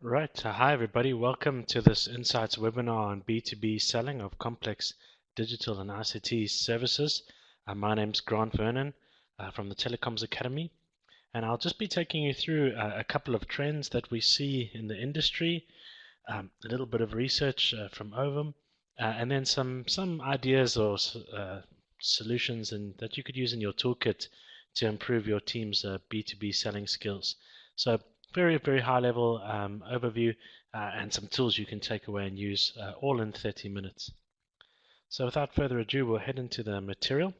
Right. Hi, everybody. Welcome to this Insights webinar on B2B selling of complex digital and ICT services. My name's Grant Vernon from the Telecoms Academy, and I'll just be taking you through a couple of trends that we see in the industry, a little bit of research from Ovum, and then some ideas or solutions that you could use in your toolkit to improve your team's B2B selling skills. So very high level overview and some tools you can take away and use all in 30 minutes. So without further ado, we'll head into the material.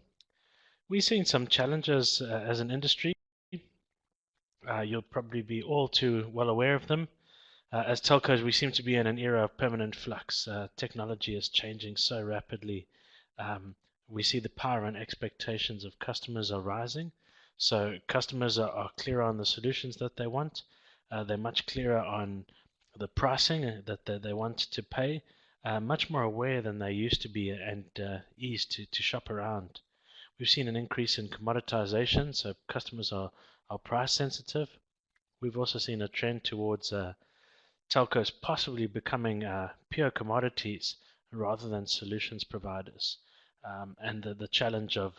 We've seen some challenges as an industry. You'll probably be all too well aware of them. As telcos, we seem to be in an era of permanent flux. Technology is changing so rapidly. Um, we see the power and expectations of customers are rising. So customers are clearer on the solutions that they want. They're much clearer on the pricing that they want to pay, much more aware than they used to be and ease to shop around. We've seen an increase in commoditization, so customers are price sensitive. We've also seen a trend towards telcos possibly becoming pure commodities rather than solutions providers. And the challenge of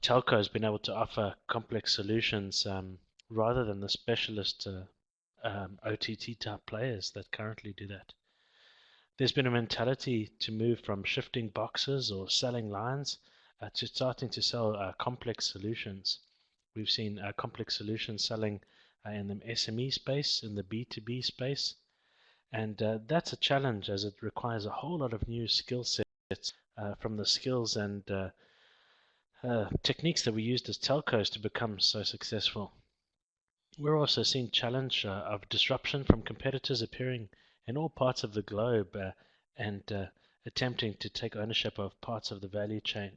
telcos being able to offer complex solutions rather than the specialist OTT type players that currently do that. There's been a mentality to move from shifting boxes or selling lines to starting to sell complex solutions. We've seen complex solutions selling in the SME space, in the B2B space, and that's a challenge as it requires a whole lot of new skill sets from the skills and techniques that we used as telcos to become so successful. We're also seeing challenge of disruption from competitors appearing in all parts of the globe and attempting to take ownership of parts of the value chain.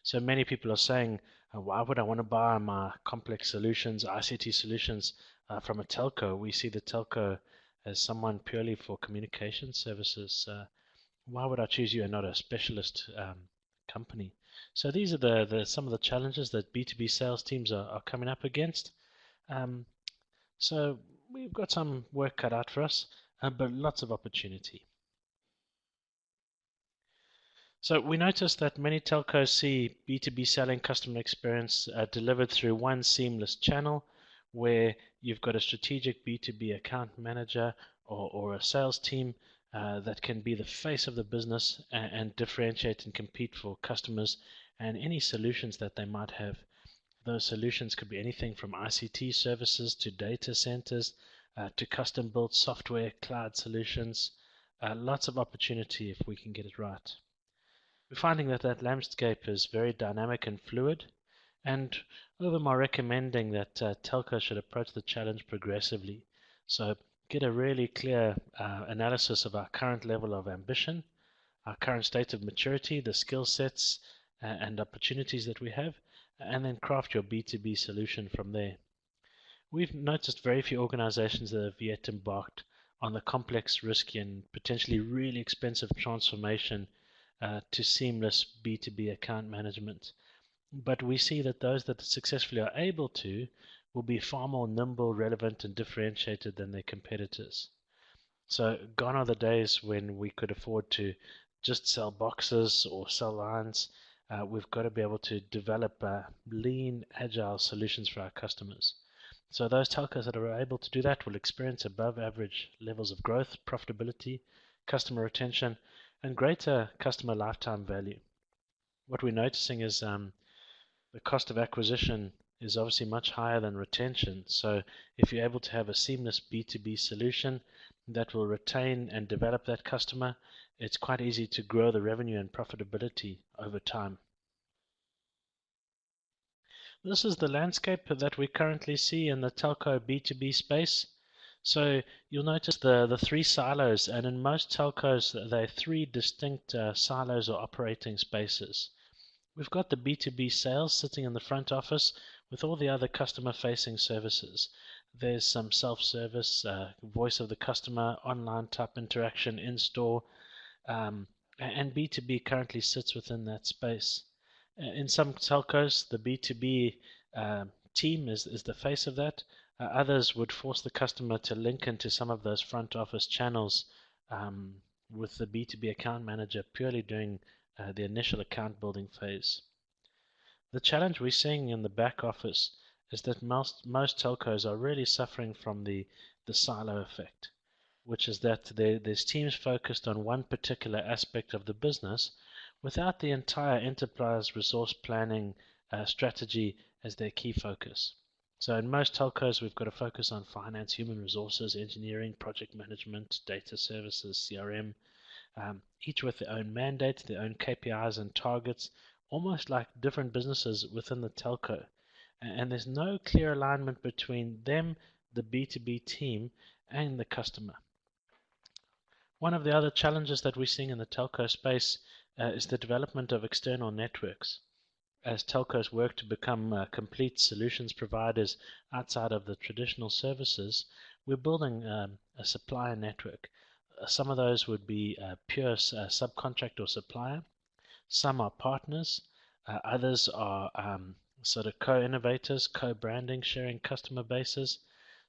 So many people are saying, why would I want to buy my complex solutions, ICT solutions from a telco? We see the telco as someone purely for communication services. Why would I choose you and not a specialist company? So these are some of the challenges that B2B sales teams are coming up against. So we've got some work cut out for us, but lots of opportunity. So we noticed that many telcos see B2B selling customer experience delivered through one seamless channel where you've got a strategic B2B account manager or a sales team that can be the face of the business and differentiate and compete for customers and any solutions that they might have. Those solutions could be anything from ICT services to data centers to custom built software, cloud solutions. Lots of opportunity if we can get it right. We're finding that landscape is very dynamic and fluid, and Ovum are recommending that telcos should approach the challenge progressively. So get a really clear analysis of our current level of ambition, our current state of maturity, the skill sets and opportunities that we have, and then craft your B2B solution from there. We've noticed very few organizations that have yet embarked on the complex, risky, and potentially really expensive transformation to seamless B2B account management. But we see that those that successfully are able to will be far more nimble, relevant, and differentiated than their competitors. So gone are the days when we could afford to just sell boxes or sell lines. We've got to be able to develop lean, agile solutions for our customers. So those telcos that are able to do that will experience above average levels of growth, profitability, customer retention, and greater customer lifetime value. What we're noticing is the cost of acquisition is obviously much higher than retention. So if you're able to have a seamless B2B solution that will retain and develop that customer, it's quite easy to grow the revenue and profitability over time. This is the landscape that we currently see in the telco B2B space. So you'll notice the three silos, and in most telcos, there are three distinct silos or operating spaces. We've got the B2B sales sitting in the front office with all the other customer-facing services. There's some self-service, voice of the customer, online type interaction in-store, and B2B currently sits within that space. In some telcos, the B2B team is the face of that. Others would force the customer to link into some of those front office channels with the B2B account manager purely during the initial account building phase. The challenge we're seeing in the back office is that most telcos are really suffering from the silo effect, which is that there's teams focused on one particular aspect of the business without the entire enterprise resource planning strategy as their key focus. So in most telcos, we've got to focus on finance, human resources, engineering, project management, data services, CRM, each with their own mandates, their own KPIs and targets, almost like different businesses within the telco. And there's no clear alignment between them, the B2B team, and the customer. One of the other challenges that we're seeing in the telco space is the development of external networks. As telcos work to become complete solutions providers outside of the traditional services, we're building a supplier network. Some of those would be pure subcontract or supplier. Some are partners. Others are sort of co-innovators, co-branding, sharing customer bases.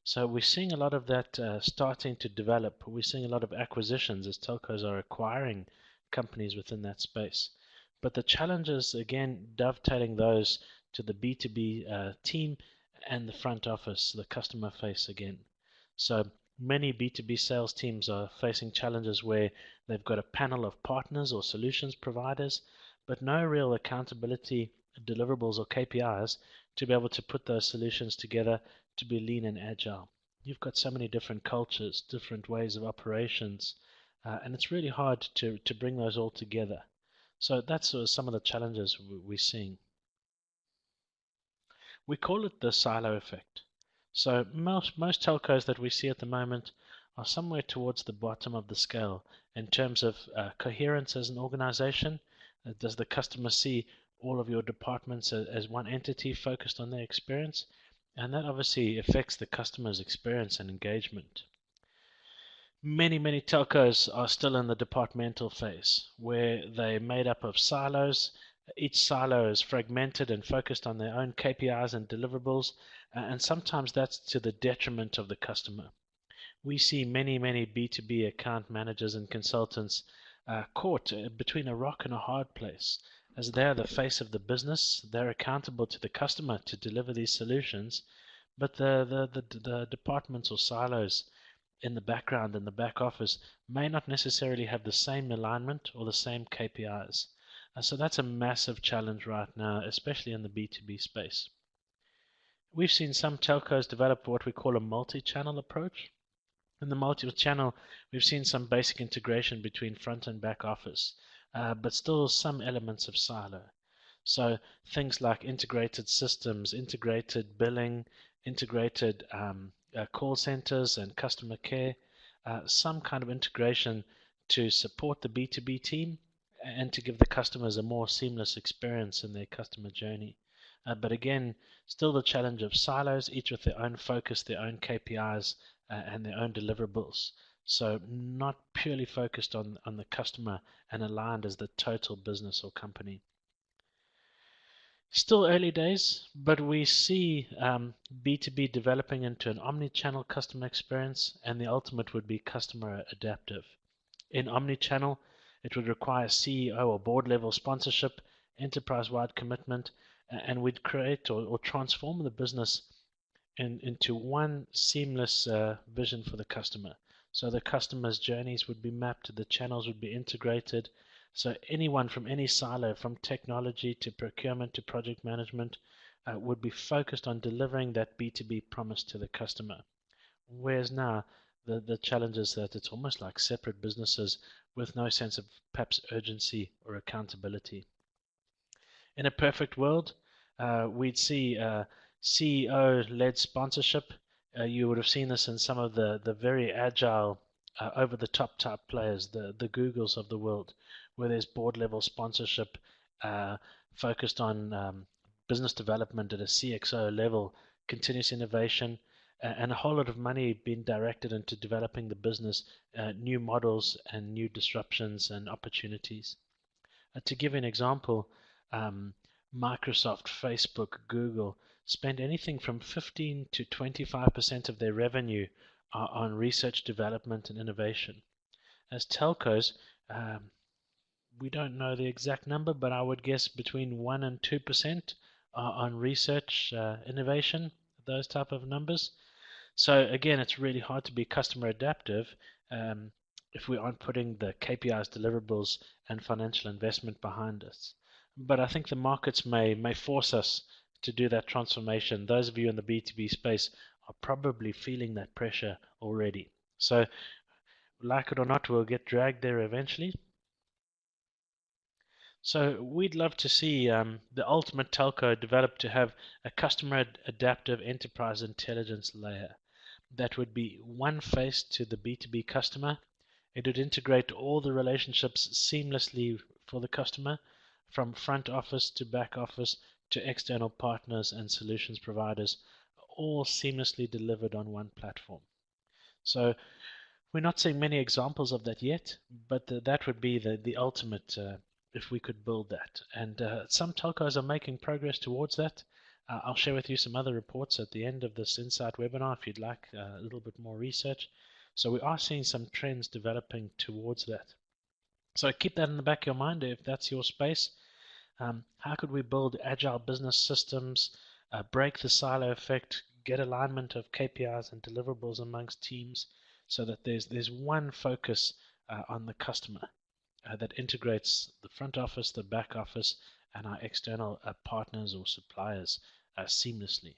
So we're seeing a lot of that starting to develop. We're seeing a lot of acquisitions as telcos are acquiring companies within that space. But the challenges, again, dovetailing those to the B2B team and the front office, the customer face again. So many B2B sales teams are facing challenges where they've got a panel of partners or solutions providers, but no real accountability, deliverables, or KPIs to be able to put those solutions together to be lean and agile. You've got so many different cultures, different ways of operations, and it's really hard to bring those all together. So that's some of the challenges we're seeing. We call it the silo effect. So most telcos that we see at the moment are somewhere towards the bottom of the scale in terms of coherence as an organization. Does the customer see all of your departments as one entity focused on their experience? And that obviously affects the customer's experience and engagement. Many telcos are still in the departmental phase where they're made up of silos. Each silo is fragmented and focused on their own KPIs and deliverables, and sometimes that's to the detriment of the customer. We see many B2B account managers and consultants caught between a rock and a hard place, as they're the face of the business. They're accountable to the customer to deliver these solutions, but the departments or silos in the background, in the back office, may not necessarily have the same alignment or the same KPIs. So that's a massive challenge right now, especially in the B2B space. We've seen some telcos develop what we call a multi-channel approach. In the multi-channel, we've seen some basic integration between front and back office, but still some elements of silo. So things like integrated systems, integrated billing, integrated call centers and customer care, some kind of integration to support the B2B team and to give the customers a more seamless experience in their customer journey. But again, still the challenge of silos, each with their own focus, their own KPIs, and their own deliverables. So not purely focused on the customer and aligned as the total business or company. Still early days, but we see B2B developing into an omni-channel customer experience, and the ultimate would be customer adaptive. In omni-channel, it would require CEO or board level sponsorship, enterprise-wide commitment, and we'd create or transform the business into one seamless vision for the customer. So the customer's journeys would be mapped, the channels would be integrated. So anyone from any silo, from technology to procurement to project management, would be focused on delivering that B2B promise to the customer. Whereas now, the challenge is that it's almost like separate businesses with no sense of perhaps urgency or accountability. In a perfect world, we'd see CEO-led sponsorship. You would have seen this in some of the very agile, over-the-top type players, the Googles of the world, where there's board-level sponsorship focused on business development at a CXO level, continuous innovation, and a whole lot of money being directed into developing the business, new models and new disruptions and opportunities. To give you an example, Microsoft, Facebook, Google, spend anything from 15 to 25% of their revenue on research, development, and innovation. As telcos, um, we don't know the exact number, but I would guess between 1 and 2% on research, innovation, those type of numbers. So again, it's really hard to be customer adaptive um, if we aren't putting the KPIs, deliverables, and financial investment behind us. But I think the markets may force us to do that transformation. Those of you in the B2B space are probably feeling that pressure already. So, like it or not, we'll get dragged there eventually. So we'd love to see the ultimate telco develop to have a customer adaptive enterprise intelligence layer that would be one face to the B2B customer. It would integrate all the relationships seamlessly for the customer, from front office to back office to external partners and solutions providers, all seamlessly delivered on one platform. So we're not seeing many examples of that yet, but that would be the ultimate if we could build that. And some telcos are making progress towards that. I'll share with you some other reports at the end of this Insight webinar if you'd like a little bit more research. So we are seeing some trends developing towards that. So keep that in the back of your mind if that's your space. How could we build agile business systems, break the silo effect, get alignment of KPIs and deliverables amongst teams so that there's one focus on the customer that integrates the front office, the back office, and our external partners or suppliers seamlessly.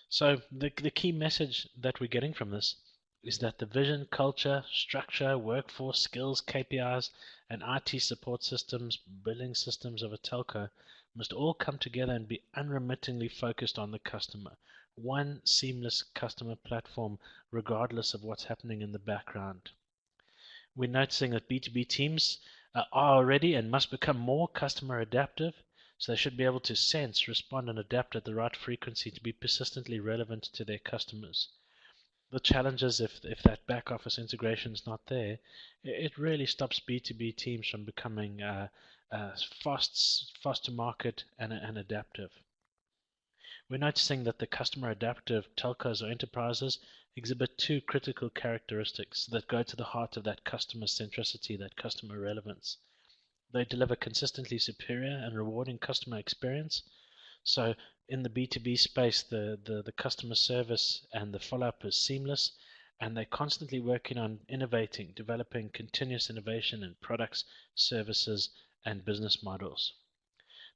So the key message that we're getting from this is that the vision, culture, structure, workforce, skills, KPIs, and IT support systems, billing systems of a telco must all come together and be unremittingly focused on the customer. One seamless customer platform, regardless of what's happening in the background. We're noticing that B2B teams are already and must become more customer adaptive. So they should be able to sense, respond, and adapt at the right frequency to be persistently relevant to their customers. The challenge is if that back office integration is not there, it really stops B2B teams from becoming fast to market and adaptive. We're noticing that the customer adaptive telcos or enterprises exhibit two critical characteristics that go to the heart of that customer centricity, that customer relevance. They deliver consistently superior and rewarding customer experience. So in the B2B space, the customer service and the follow-up is seamless, and they're constantly working on innovating, developing continuous innovation in products, services, and business models.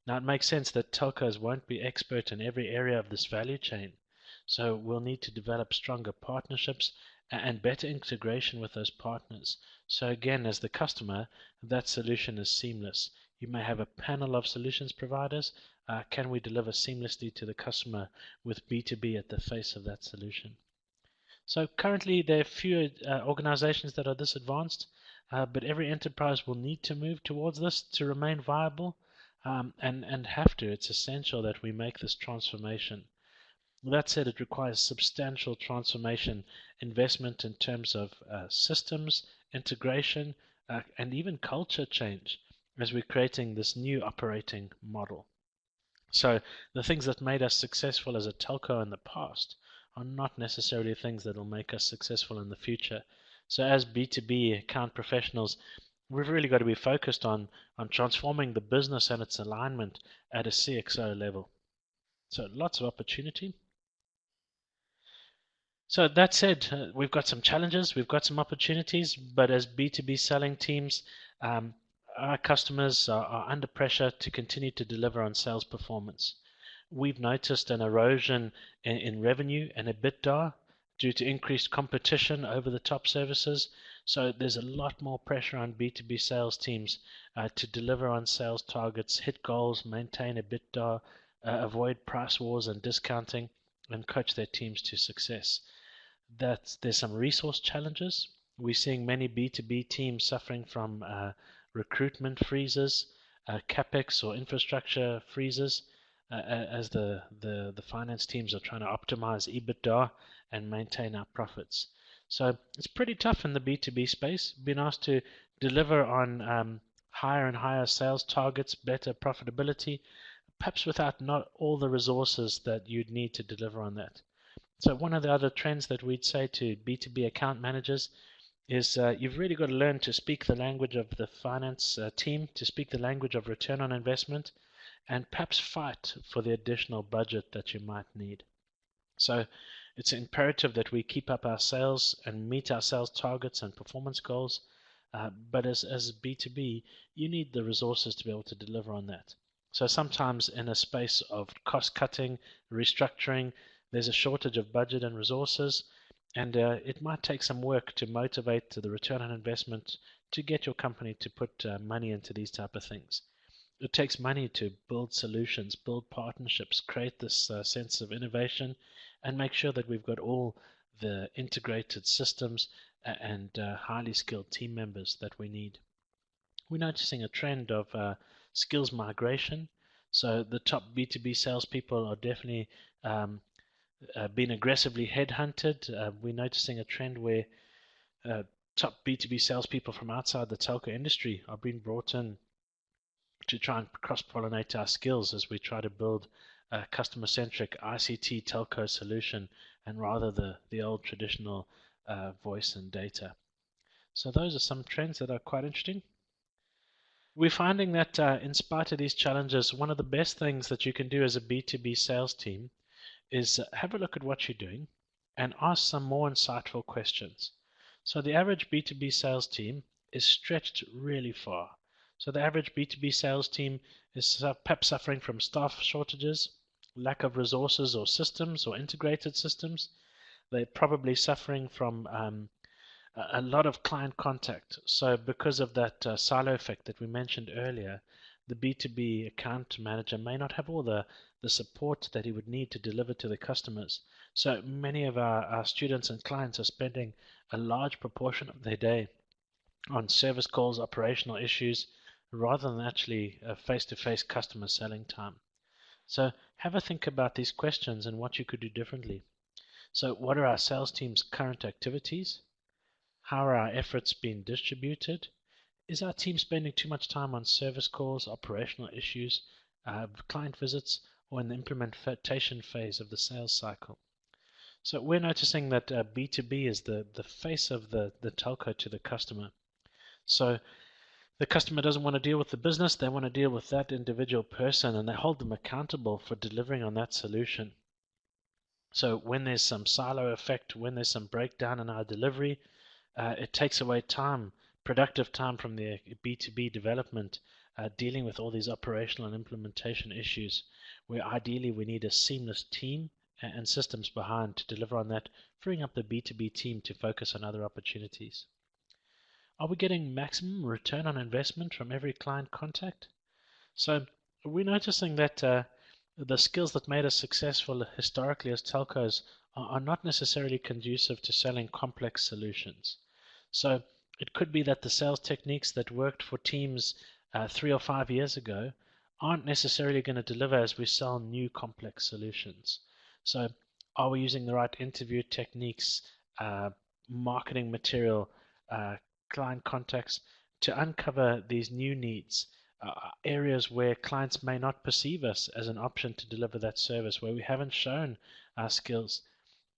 Now, it makes sense that telcos won't be expert in every area of this value chain, so we'll need to develop stronger partnerships and better integration with those partners. So again, as the customer, that solution is seamless. You may have a panel of solutions providers. Can we deliver seamlessly to the customer with B2B at the face of that solution? So currently there are few organizations that are this advanced, but every enterprise will need to move towards this to remain viable. And have to. It's essential that we make this transformation. That said, it requires substantial transformation investment in terms of systems, integration, and even culture change as we're creating this new operating model. So the things that made us successful as a telco in the past are not necessarily things that will make us successful in the future. So as B2B account professionals, we've really got to be focused on transforming the business and its alignment at a CXO level. So lots of opportunity. So that said, we've got some challenges, we've got some opportunities, but as B2B selling teams, our customers are under pressure to continue to deliver on sales performance. We've noticed an erosion in revenue and EBITDA due to increased competition over the top services. So there's a lot more pressure on B2B sales teams to deliver on sales targets, hit goals, maintain EBITDA, avoid price wars and discounting, and coach their teams to success. There's some resource challenges. We're seeing many B2B teams suffering from recruitment freezes, capex or infrastructure freezes, as the finance teams are trying to optimize EBITDA and maintain our profits. So it's pretty tough in the B2B space. Being asked to deliver on higher and higher sales targets, better profitability, perhaps without not all the resources that you'd need to deliver on that. So one of the other trends that we'd say to B2B account managers is you've really got to learn to speak the language of the finance team, to speak the language of return on investment, and perhaps fight for the additional budget that you might need. So it's imperative that we keep up our sales and meet our sales targets and performance goals. But as B2B, you need the resources to be able to deliver on that. So sometimes in a space of cost cutting, restructuring, there's a shortage of budget and resources, and it might take some work to motivate the return on investment to get your company to put money into these type of things. It takes money to build solutions, build partnerships, create this sense of innovation, and make sure that we've got all the integrated systems and highly skilled team members that we need. We're noticing a trend of skills migration. So the top B2B salespeople are definitely being aggressively headhunted. We're noticing a trend where top B2B salespeople from outside the telco industry are being brought in to try and cross-pollinate our skills as we try to build a customer-centric ICT telco solution and rather the old traditional voice and data. So those are some trends that are quite interesting. We're finding that in spite of these challenges, one of the best things that you can do as a B2B sales team is have a look at what you're doing and ask some more insightful questions. So the average B2B sales team is stretched really far. So the average B2B sales team is perhaps suffering from staff shortages, lack of resources or systems or integrated systems. They're probably suffering from a lot of client contact. So because of that silo effect that we mentioned earlier, the B2B account manager may not have all the support that he would need to deliver to the customers. So many of our students and clients are spending a large proportion of their day on service calls, operational issues, rather than actually face-to-face customer selling time. So have a think about these questions and what you could do differently. So what are our sales team's current activities? How are our efforts being distributed? Is our team spending too much time on service calls, operational issues, client visits, or in the implementation phase of the sales cycle? So we're noticing that B2B is the face of the telco to the customer. So the customer doesn't want to deal with the business, they want to deal with that individual person, and they hold them accountable for delivering on that solution. So when there's some silo effect, when there's some breakdown in our delivery, it takes away time, productive time from the B2B development, dealing with all these operational and implementation issues, where ideally we need a seamless team and systems behind to deliver on that, freeing up the B2B team to focus on other opportunities. Are we getting maximum return on investment from every client contact? So we're noticing that the skills that made us successful historically as telcos are not necessarily conducive to selling complex solutions. So it could be that the sales techniques that worked for teams 3 or 5 years ago aren't necessarily going to deliver as we sell new complex solutions. So are we using the right interview techniques, marketing material, client contacts to uncover these new needs, areas where clients may not perceive us as an option to deliver that service, where we haven't shown our skills?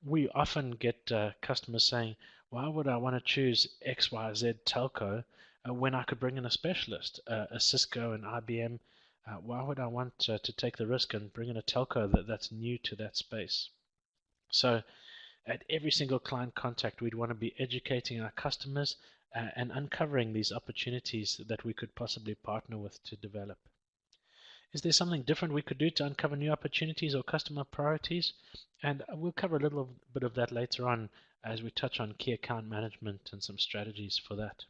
We often get customers saying, why would I want to choose XYZ telco when I could bring in a specialist, a Cisco and IBM? Why would I want to take the risk and bring in a telco that's new to that space? So at every single client contact, we'd want to be educating our customers and uncovering these opportunities that we could possibly partner with to develop. Is there something different we could do to uncover new opportunities or customer priorities? And we'll cover a little bit of that later on as we touch on key account management and some strategies for that.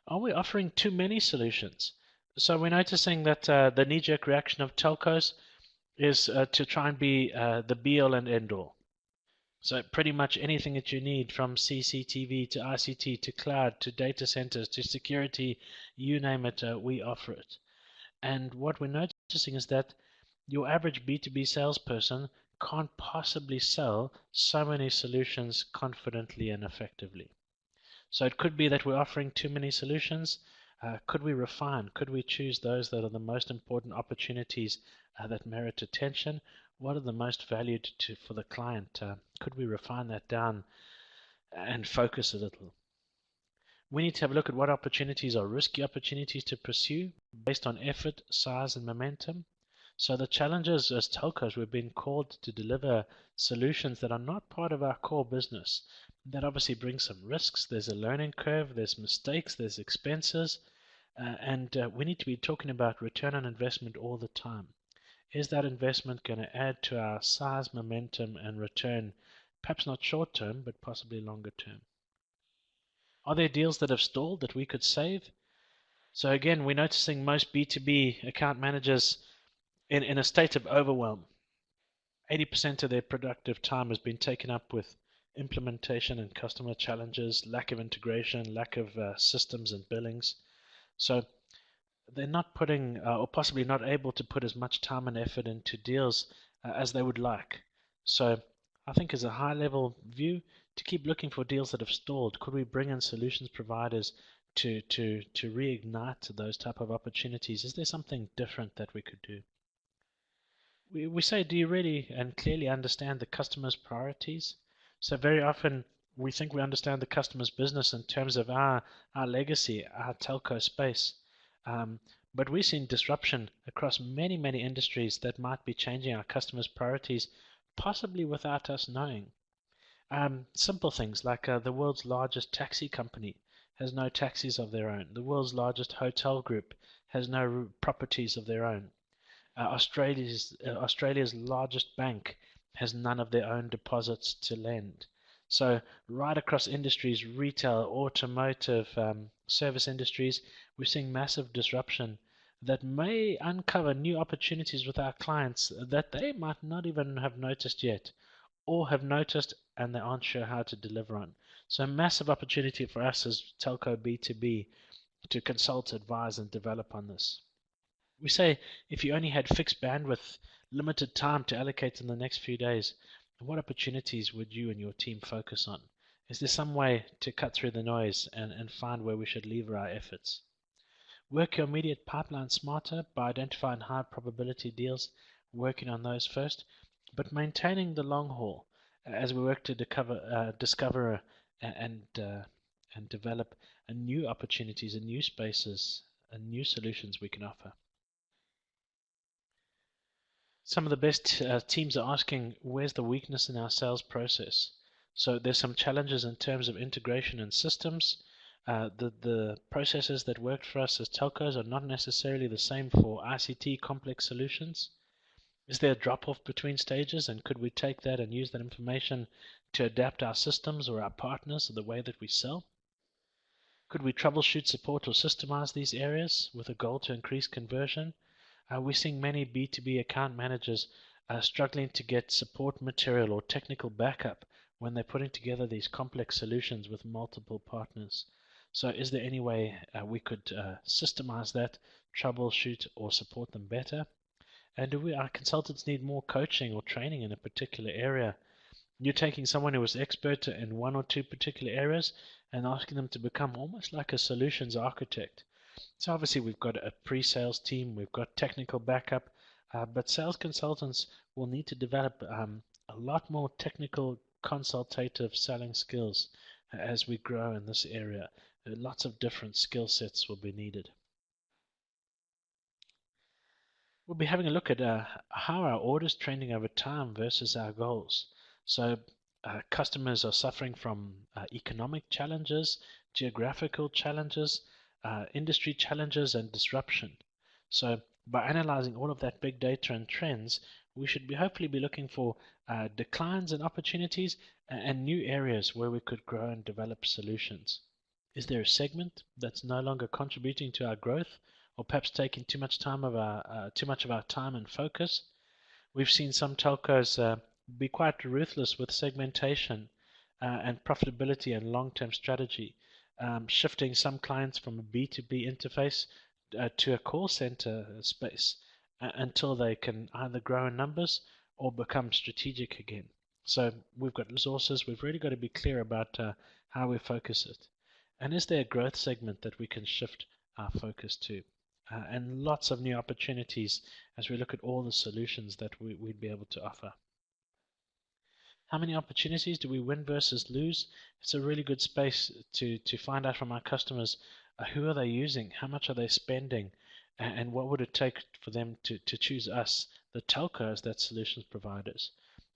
Are we offering too many solutions? So we're noticing that the knee-jerk reaction of telcos is to try and be the be-all and end-all. So pretty much anything that you need, from CCTV to ICT to cloud to data centers to security, you name it, we offer it. And what we're noticing is that your average B2B salesperson can't possibly sell so many solutions confidently and effectively. So it could be that we're offering too many solutions. Could we refine? Could we choose those that are the most important opportunities that merit attention? What are the most valued for the client? Could we refine that down and focus a little? We need to have a look at what opportunities are risky opportunities to pursue based on effort, size, and momentum. So the challenges as telcos, we've been called to deliver solutions that are not part of our core business. That obviously brings some risks. There's a learning curve, there's mistakes, there's expenses, and we need to be talking about return on investment all the time. Is that investment going to add to our size, momentum, and return? Perhaps not short term, but possibly longer term. Are there deals that have stalled that we could save? So again, we're noticing most B2B account managers in a state of overwhelm. 80% of their productive time has been taken up with implementation and customer challenges, lack of integration, lack of systems and billings. So they're not putting, or possibly not able to put as much time and effort into deals as they would like. So I think as a high level view, to keep looking for deals that have stalled, could we bring in solutions providers to reignite those type of opportunities? Is there something different that we could do? We say, do you really and clearly understand the customer's priorities? So very often we think we understand the customer's business in terms of our legacy, our telco space. But we've seen disruption across many industries that might be changing our customers' priorities, possibly without us knowing. Simple things like the world's largest taxi company has no taxis of their own. The world's largest hotel group has no properties of their own. Australia's largest bank has none of their own deposits to lend. So right across industries, retail, automotive, service industries, we're seeing massive disruption that may uncover new opportunities with our clients that they might not even have noticed yet, or have noticed and they aren't sure how to deliver on. So massive opportunity for us as telco B2B to consult, advise, and develop on this. We say if you only had fixed bandwidth, limited time to allocate in the next few days, what opportunities would you and your team focus on? Is there some way to cut through the noise and find where we should lever our efforts? Work your immediate pipeline smarter by identifying high probability deals, working on those first, but maintaining the long haul as we work to discover and develop new opportunities and new spaces and new solutions we can offer. Some of the best teams are asking, where's the weakness in our sales process? So there's some challenges in terms of integration and systems. The processes that worked for us as telcos are not necessarily the same for ICT complex solutions. Is there a drop-off between stages, and could we take that and use that information to adapt our systems or our partners or the way that we sell? Could we troubleshoot, support, or systemize these areas with a goal to increase conversion? We're seeing many B2B account managers struggling to get support material or technical backup when they're putting together these complex solutions with multiple partners. So is there any way we could systemize that, troubleshoot, or support them better? And do our consultants need more coaching or training in a particular area? You're taking someone who was expert in one or two particular areas and asking them to become almost like a solutions architect. So obviously we've got a pre-sales team, we've got technical backup, but sales consultants will need to develop a lot more technical consultative selling skills as we grow in this area. Lots of different skill sets will be needed. We'll be having a look at how our orders trending over time versus our goals. So customers are suffering from economic challenges, geographical challenges, industry challenges, and disruption. So by analyzing all of that big data and trends, we should hopefully be looking for declines in opportunities and new areas where we could grow and develop solutions. Is there a segment that's no longer contributing to our growth, or perhaps taking too much of our time and focus? We've seen some telcos be quite ruthless with segmentation and profitability and long-term strategy, shifting some clients from a B2B interface to a call center space until they can either grow in numbers or become strategic again. So we've got resources. We've really got to be clear about how we focus it. And is there a growth segment that we can shift our focus to? And lots of new opportunities as we look at all the solutions that we'd be able to offer. How many opportunities do we win versus lose? It's a really good space to find out from our customers who are they using, how much are they spending, and what would it take for them to choose us, the telco, as that solutions providers.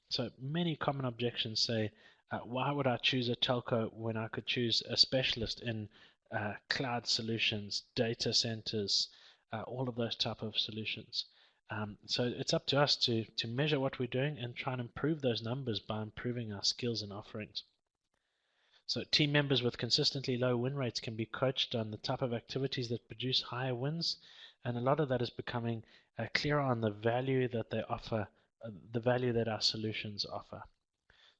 So many common objections say, why would I choose a telco when I could choose a specialist in cloud solutions, data centers, all of those type of solutions? So it's up to us to measure what we're doing and try and improve those numbers by improving our skills and offerings. So team members with consistently low win rates can be coached on the type of activities that produce higher wins, and a lot of that is becoming clearer on the value that they offer, the value that our solutions offer.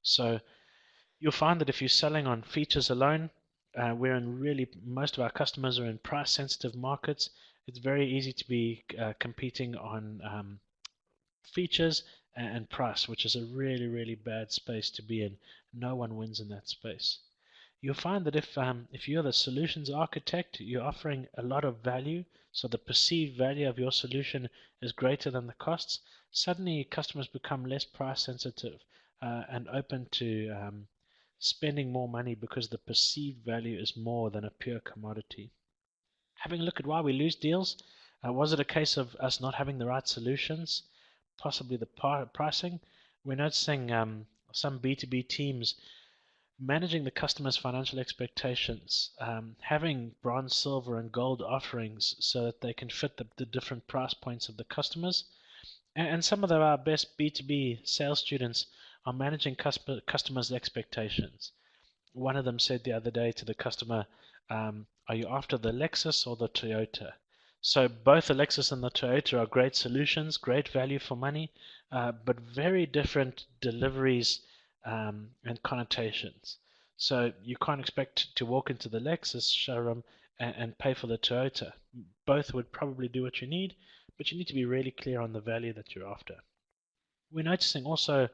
So you'll find that if you're selling on features alone, we're in really, most of our customers are in price sensitive markets. It's very easy to be competing on features and price, which is a really, really bad space to be in. No one wins in that space. You'll find that if you're the solutions architect, you're offering a lot of value, so the perceived value of your solution is greater than the costs. Suddenly, customers become less price sensitive and open to spending more money because the perceived value is more than a pure commodity. Having a look at why we lose deals, was it a case of us not having the right solutions? Possibly the pricing. We're noticing some B2B teams managing the customer's financial expectations, having bronze, silver, and gold offerings so that they can fit the different price points of the customers. And some of our best B2B sales students are managing customers' expectations. One of them said the other day to the customer, are you after the Lexus or the Toyota? So both the Lexus and the Toyota are great solutions, great value for money, but very different deliveries and connotations. So you can't expect to walk into the Lexus showroom and pay for the Toyota. Both would probably do what you need, but you need to be really clear on the value that you're after. We're noticing also,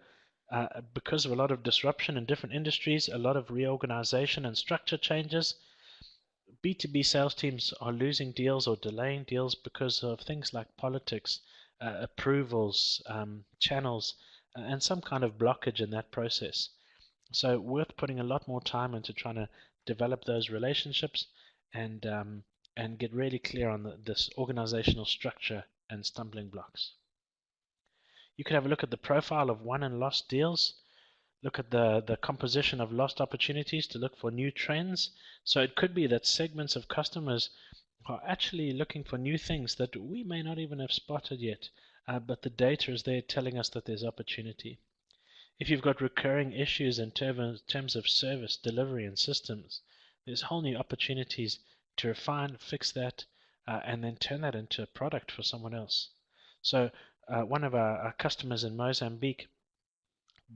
because of a lot of disruption in different industries, a lot of reorganization and structure changes, B2B sales teams are losing deals or delaying deals because of things like politics, approvals, channels, and some kind of blockage in that process. So worth putting a lot more time into trying to develop those relationships and get really clear on this organizational structure and stumbling blocks. You could have a look at the profile of won and lost deals. Look at the composition of lost opportunities to look for new trends. So it could be that segments of customers are actually looking for new things that we may not even have spotted yet, but the data is there telling us that there's opportunity. If you've got recurring issues in terms of service, delivery, and systems, there's whole new opportunities to refine, fix that, and then turn that into a product for someone else. So one of our customers in Mozambique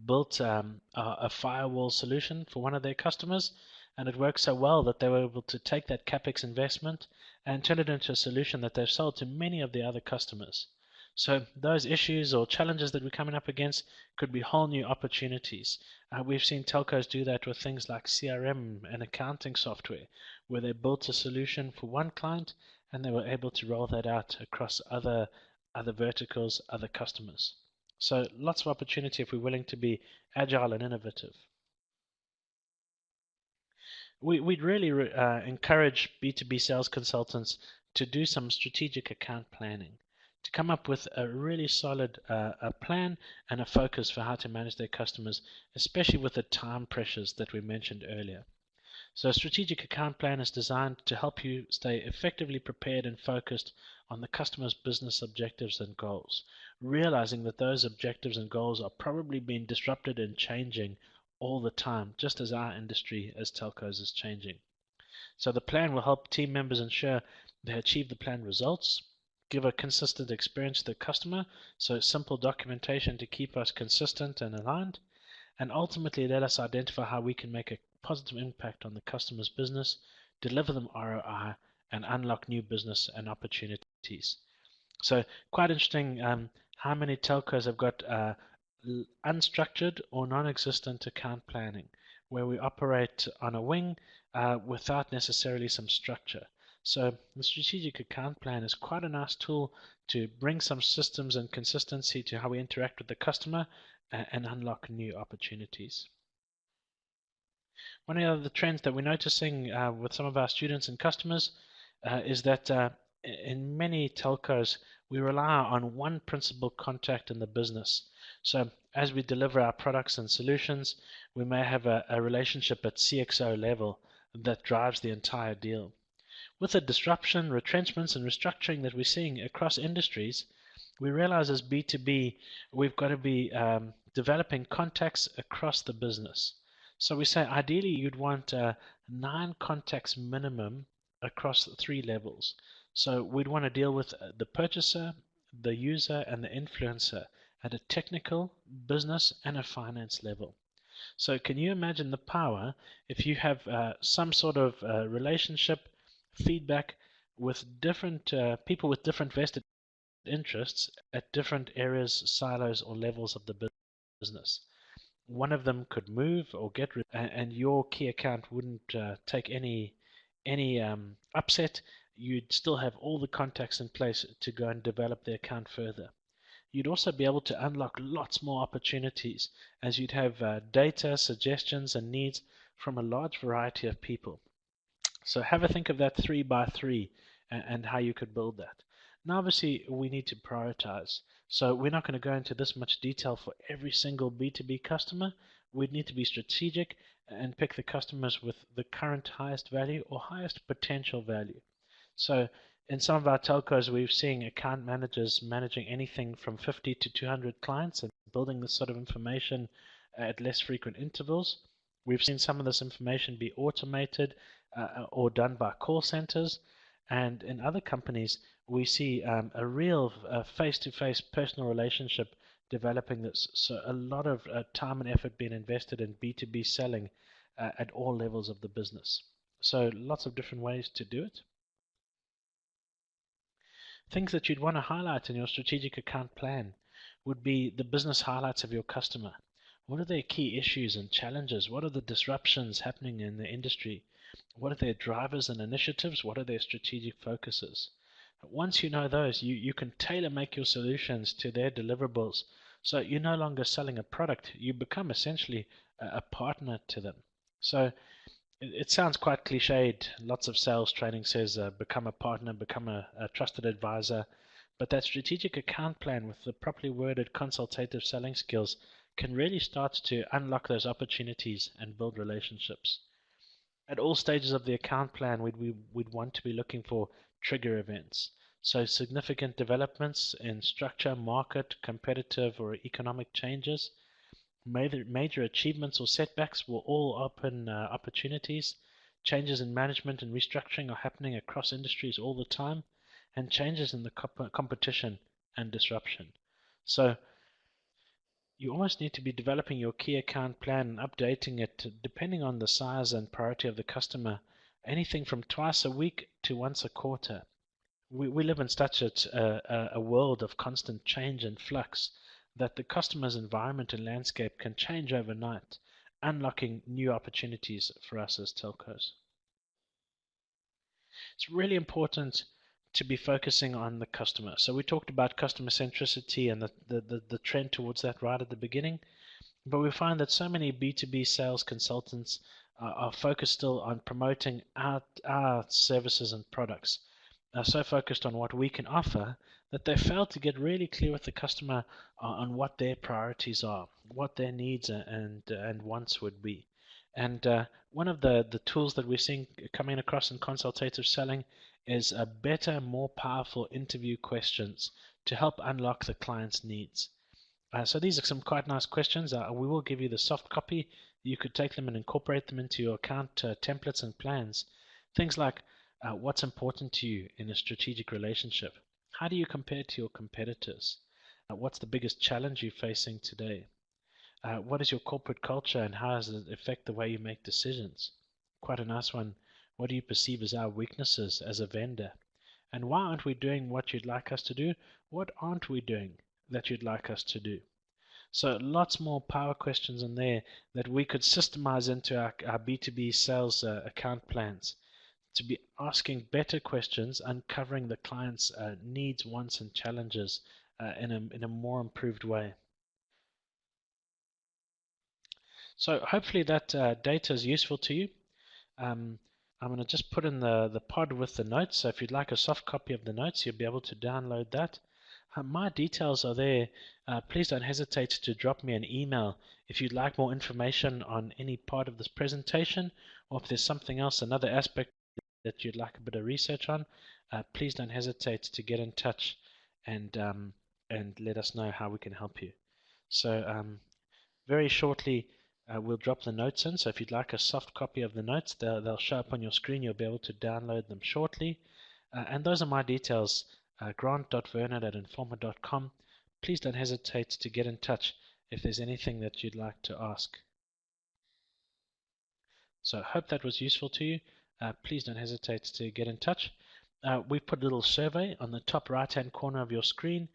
built a firewall solution for one of their customers, and it worked so well that they were able to take that capex investment and turn it into a solution that they've sold to many of the other customers. So those issues or challenges that we're coming up against could be whole new opportunities. We've seen telcos do that with things like CRM and accounting software, where they built a solution for one client and they were able to roll that out across other verticals, other customers. So lots of opportunity if we're willing to be agile and innovative. We'd really encourage B2B sales consultants to do some strategic account planning, to come up with a really solid a plan and a focus for how to manage their customers, especially with the time pressures that we mentioned earlier. So a strategic account plan is designed to help you stay effectively prepared and focused on the customer's business objectives and goals, realizing that those objectives and goals are probably being disrupted and changing all the time, just as our industry as telcos is changing. So the plan will help team members ensure they achieve the planned results, give a consistent experience to the customer, so simple documentation to keep us consistent and aligned, and ultimately let us identify how we can make a positive impact on the customer's business, deliver them ROI, and unlock new business and opportunities. So quite interesting how many telcos have got unstructured or non-existent account planning, where we operate on a wing without necessarily some structure. So the strategic account plan is quite a nice tool to bring some systems and consistency to how we interact with the customer and unlock new opportunities. One of the trends that we're noticing with some of our students and customers is that in many telcos, we rely on one principal contact in the business. So as we deliver our products and solutions, we may have a relationship at CXO level that drives the entire deal. With the disruption, retrenchments, and restructuring that we're seeing across industries, we realize as B2B, we've got to be developing contacts across the business. So we say ideally you'd want 9 contacts minimum across 3 levels. So we'd want to deal with the purchaser, the user, and the influencer at a technical, business, and a finance level. So can you imagine the power if you have some sort of relationship, feedback with different people with different vested interests at different areas, silos, or levels of the business? One of them could move or get rid, and your key account wouldn't take any upset. You'd still have all the contacts in place to go and develop the account further. You'd also be able to unlock lots more opportunities as you'd have data, suggestions, and needs from a large variety of people. So have a think of that 3 by 3 and how you could build that. Now, obviously, we need to prioritize. So we're not going to go into this much detail for every single B2B customer. We'd need to be strategic and pick the customers with the current highest value or highest potential value. So in some of our telcos, we're seeing account managers managing anything from 50 to 200 clients and building this sort of information at less frequent intervals. We've seen some of this information be automated or done by call centers. And in other companies, we see a real face-to-face personal relationship developing this. So a lot of time and effort being invested in B2B selling at all levels of the business. So lots of different ways to do it. Things that you'd want to highlight in your strategic account plan would be the business highlights of your customer. What are their key issues and challenges? What are the disruptions happening in the industry? What are their drivers and initiatives? What are their strategic focuses? Once you know those, you can tailor make your solutions to their deliverables. So you're no longer selling a product, you become essentially a partner to them. So it sounds quite cliched. Lots of sales training says become a partner, become a trusted advisor. But that strategic account plan with the properly worded consultative selling skills can really start to unlock those opportunities and build relationships. At all stages of the account plan, we'd want to be looking for trigger events. So significant developments in structure, market, competitive, or economic changes. Major achievements or setbacks will all open opportunities. Changes in management and restructuring are happening across industries all the time, and changes in the competition and disruption. So you almost need to be developing your key account plan and updating it depending on the size and priority of the customer, anything from twice a week to once a quarter. We live in such a world of constant change and flux that the customer's environment and landscape can change overnight, unlocking new opportunities for us as telcos. It's really important to be focusing on the customer. So we talked about customer centricity and the trend towards that right at the beginning, but we find that so many B2B sales consultants are focused still on promoting our services and products, are so focused on what we can offer that they fail to get really clear with the customer on what their priorities are, what their needs and wants would be. And one of the tools that we're seeing coming across in consultative selling is a better, more powerful interview questions to help unlock the client's needs. So these are some quite nice questions. We will give you the soft copy. You could take them and incorporate them into your account templates and plans. Things like what's important to you in a strategic relationship? How do you compare to your competitors? What's the biggest challenge you're facing today? What is your corporate culture and how does it affect the way you make decisions? Quite a nice one. What do you perceive as our weaknesses as a vendor? And why aren't we doing what you'd like us to do? What aren't we doing that you'd like us to do? So lots more power questions in there that we could systemize into our B2B sales account plans to be asking better questions, uncovering the client's needs, wants, and challenges in a more improved way. So hopefully that data is useful to you. Um, I'm going to just put in the pod with the notes. So if you'd like a soft copy of the notes, you'll be able to download that. My details are there. Please don't hesitate to drop me an email if you'd like more information on any part of this presentation, or if there's something else, another aspect that you'd like a bit of research on. Please don't hesitate to get in touch and let us know how we can help you. So very shortly, we'll drop the notes in. So if you'd like a soft copy of the notes, they'll show up on your screen. You'll be able to download them shortly. And those are my details, grant.vernon@informa.com. Please don't hesitate to get in touch if there's anything that you'd like to ask. So I hope that was useful to you. Please don't hesitate to get in touch. We've put a little survey on the top right-hand corner of your screen.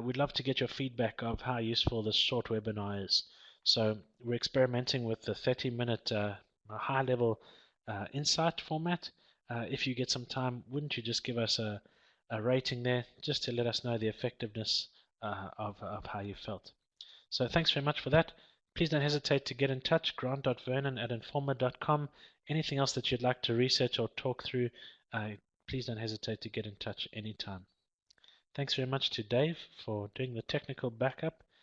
We'd love to get your feedback of how useful this short webinar is. So we're experimenting with the 30-minute high-level insight format. If you get some time, wouldn't you just give us a rating there just to let us know the effectiveness of how you felt. So thanks very much for that. Please don't hesitate to get in touch, grant.vernon@informa.com. Anything else that you'd like to research or talk through, please don't hesitate to get in touch anytime. Thanks very much to Dave for doing the technical backup.